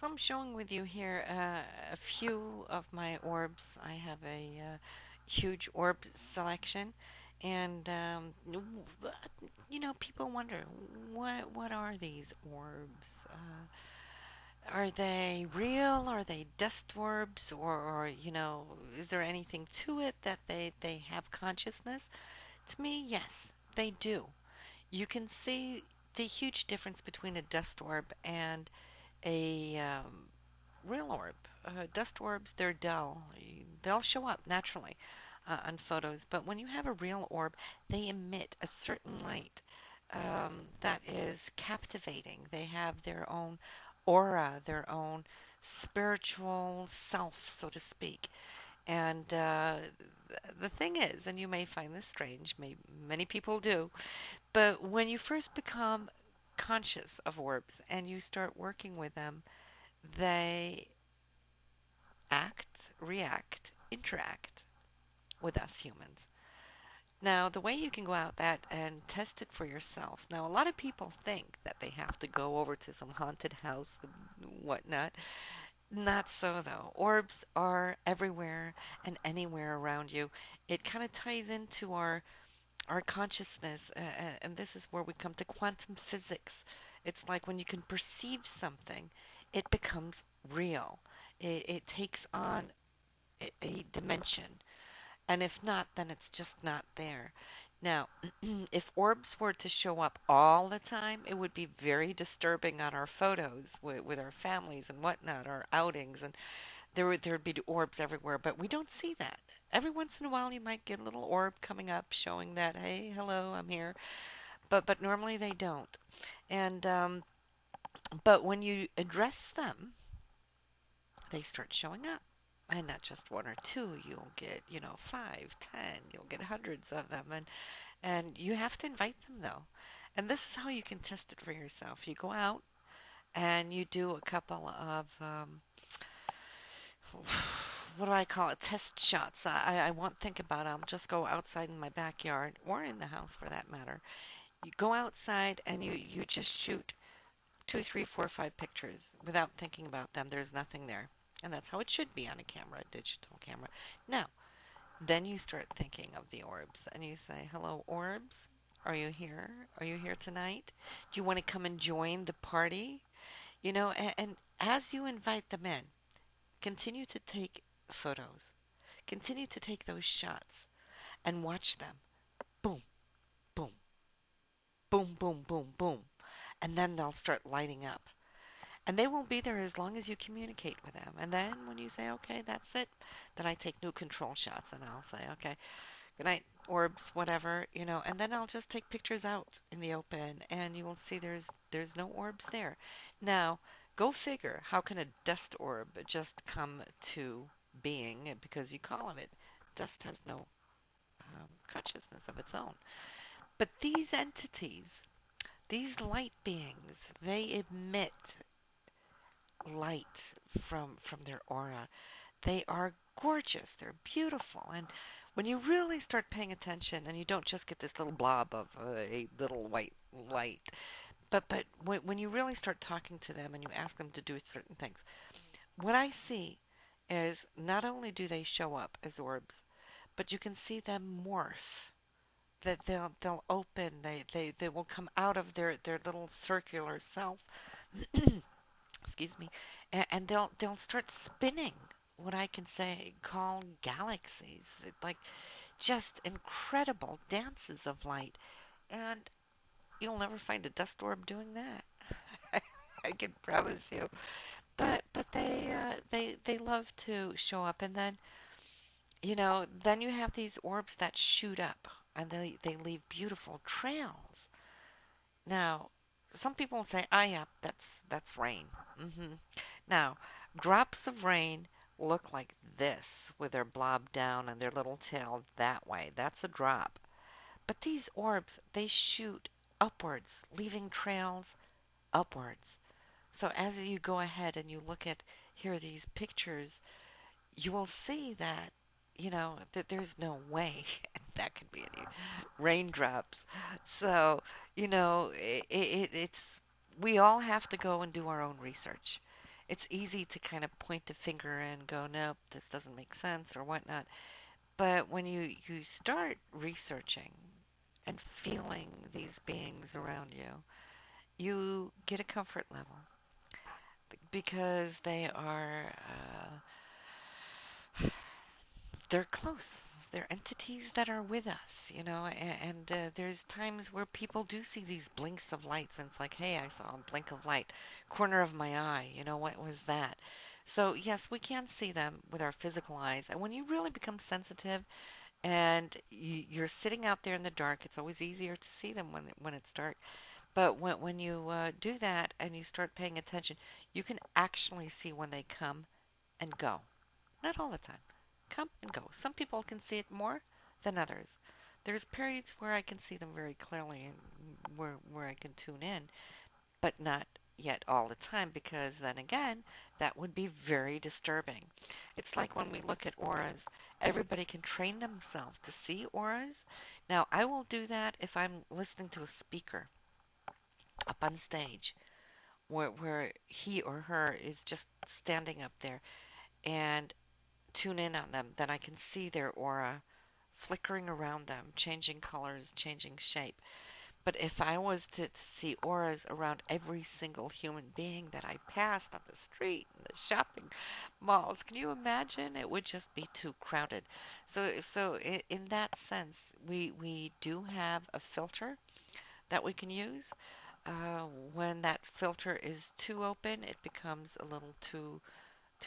So I'm showing with you here a few of my orbs. I have a huge orb selection, and people wonder what are these orbs? Are they real? Are they dust orbs? Or is there anything to it that they have consciousness? To me, yes, they do. You can see the huge difference between a dust orb and a real orb. Dust orbs, they're dull. They'll show up naturally on photos, but when you have a real orb, they emit a certain light that is captivating. They have their own aura, their own spiritual self, so to speak. And the thing is, and you may find this strange, many people do, but when you first become conscious of orbs and you start working with them, they act, react, interact with us humans. Now, the way you can go out that and test it for yourself. Now, a lot of people think that they have to go over to some haunted house and whatnot. Not so, though. Orbs are everywhere and anywhere around you. It kind of ties into our consciousness, and this is where we come to quantum physics. It's like when you can perceive something, it becomes real. It takes on a dimension. And if not, then it's just not there. Now, if orbs were to show up all the time, it would be very disturbing on our photos with our families and whatnot, our outings, and there'd be orbs everywhere. But we don't see that. Every once in a while, you might get a little orb coming up showing that, hey, hello, I'm here. But normally they don't. And but when you address them, they start showing up. And not just one or two, you'll get, 5, 10, you'll get hundreds of them. And you have to invite them though. And this is how you can test it for yourself. You go out and you do a couple of, what do I call it, test shots. I won't think about it. I'll just go outside in my backyard or in the house for that matter. You go outside and you just shoot two, three, four, five pictures without thinking about them. There's nothing there. And that's how it should be on a camera, a digital camera. Now, then you start thinking of the orbs and you say, hello, orbs. Are you here? Are you here tonight? Do you want to come and join the party? And as you invite them in, continue to take photos. Continue to take those shots and watch them. Boom, boom, boom, boom, boom, boom. And then they'll start lighting up. And they won't be there as long as you communicate with them. And then when you say, okay, that's it, then I take new control shots and I'll say, okay, good night, orbs, whatever, and then I'll just take pictures out in the open and you will see there's no orbs there. Now, go figure, how can a dust orb just come to being because you call them it? Dust has no consciousness of its own. But these entities, these light beings, they emit light from their aura. They are gorgeous. They're beautiful. And when you really start paying attention and you don't just get this little blob of a little white light, but when you really start talking to them and you ask them to do certain things, what I see is not only do they show up as orbs, but you can see them morph. That they'll open, they will come out of their little circular self, excuse me, and they'll start spinning what I can say call galaxies, like just incredible dances of light. And you'll never find a dust orb doing that. I can promise you. But they love to show up, and then then you have these orbs that shoot up, and they leave beautiful trails. Now, some people will say, "Ah, yeah, that's rain." Now, drops of rain look like this with their blob down and their little tail that way. That's a drop. But these orbs, they shoot upwards, leaving trails upwards. So as you go ahead and you look at here these pictures, you will see that that there's no way that could be any raindrops. So it's we all have to go and do our own research. It's easy to kind of point the finger and go, nope, this doesn't make sense or whatnot. But when you start researching and feeling these beings around you, you get a comfort level because they're close. They're entities that are with us, and there's times where people do see these blinks of lights, and it's like, hey, I saw a blink of light, corner of my eye, what was that? So, yes, we can see them with our physical eyes. And when you really become sensitive and you're sitting out there in the dark, it's always easier to see them when it's dark. But when you do that and you start paying attention, you can actually see when they come and go. Not all the time. Come and go. Some people can see it more than others. There's periods where I can see them very clearly and where I can tune in, but not yet all the time because then again, that would be very disturbing. It's like when we look at auras, everybody can train themselves to see auras. Now, I will do that if I'm listening to a speaker up on stage where he or her is just standing up there and tune in on them, then I can see their aura flickering around them, changing colors, changing shape. But if I was to see auras around every single human being that I passed on the street, in the shopping malls, can you imagine? It would just be too crowded. So in that sense, we do have a filter that we can use. Uh, when that filter is too open, it becomes a little too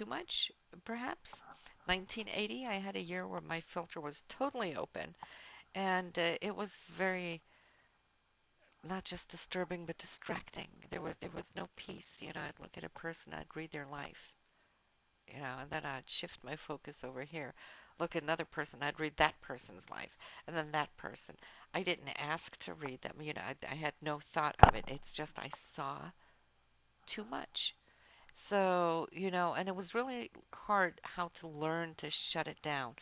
much, perhaps. 1980, I had a year where my filter was totally open, and it was very not just disturbing but distracting. There was no peace. I'd look at a person, I'd read their life, and then I'd shift my focus over here. Look at another person, I'd read that person's life, and then that person. I didn't ask to read them. I had no thought of it. It's just I saw too much. So, and it was really hard how to learn to shut it down,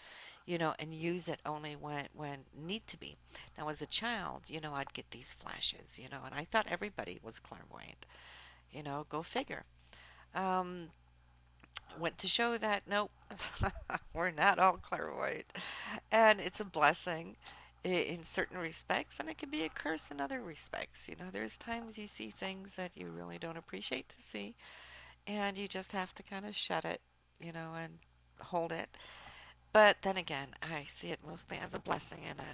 and use it only when need to be. Now, as a child, I'd get these flashes, and I thought everybody was clairvoyant, go figure. Um, went to show that nope, we're not all clairvoyant, and it's a blessing in certain respects, and it can be a curse in other respects. There's times you see things that you really don't appreciate to see, and you just have to kind of shut it, and hold it. But then again, I see it mostly as a blessing, and I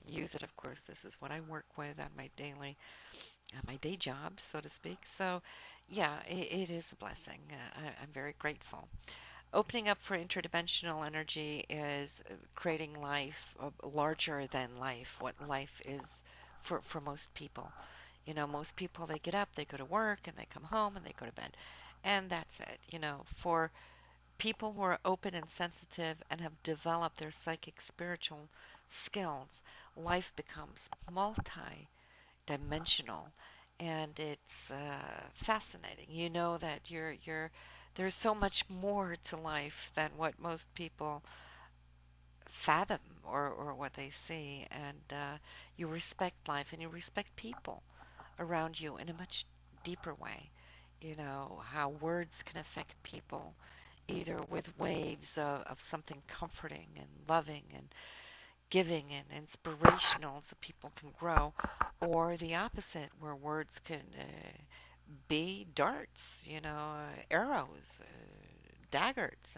use it. Of course, this is what I work with on my day job, so to speak. So, yeah, it is a blessing. I'm very grateful. Opening up for interdimensional energy is creating life larger than life, what life is for most people. Most people, they get up, they go to work, and they come home, and they go to bed. And that's it. For people who are open and sensitive and have developed their psychic spiritual skills, life becomes multi-dimensional, and it's fascinating. You know that there's so much more to life than what most people fathom or what they see, and you respect life and you respect people around you in a much deeper way. How words can affect people, either with waves of something comforting and loving and giving and inspirational so people can grow, or the opposite, where words can be darts, arrows, daggers,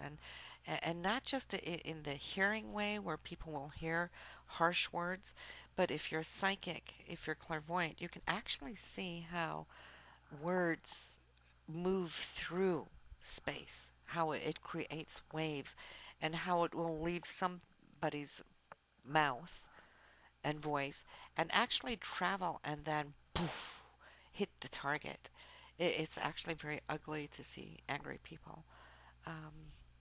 and not just in the hearing way where people will hear harsh words, but if you're psychic, if you're clairvoyant, you can actually see how words move through space, how it creates waves, and how it will leave somebody's mouth and voice and actually travel and then poof, hit the target. It's actually very ugly to see angry people, um,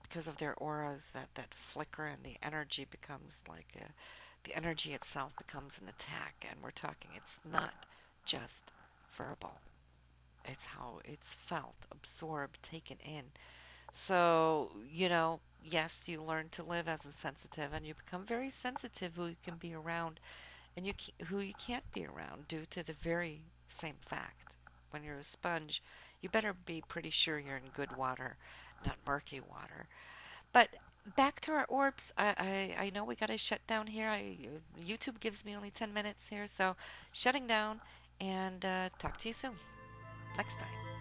because of their auras that flicker, and the energy becomes like the energy itself becomes an attack. And we're talking, it's not just verbal. It's how it's felt, absorbed, taken in. So, yes, you learn to live as a sensitive, and you become very sensitive who you can be around and who you can't be around due to the very same fact. When you're a sponge, you better be pretty sure you're in good water, not murky water. But back to our orbs. I know we got to shut down here. YouTube gives me only 10 minutes here, so shutting down and talk to you soon next time.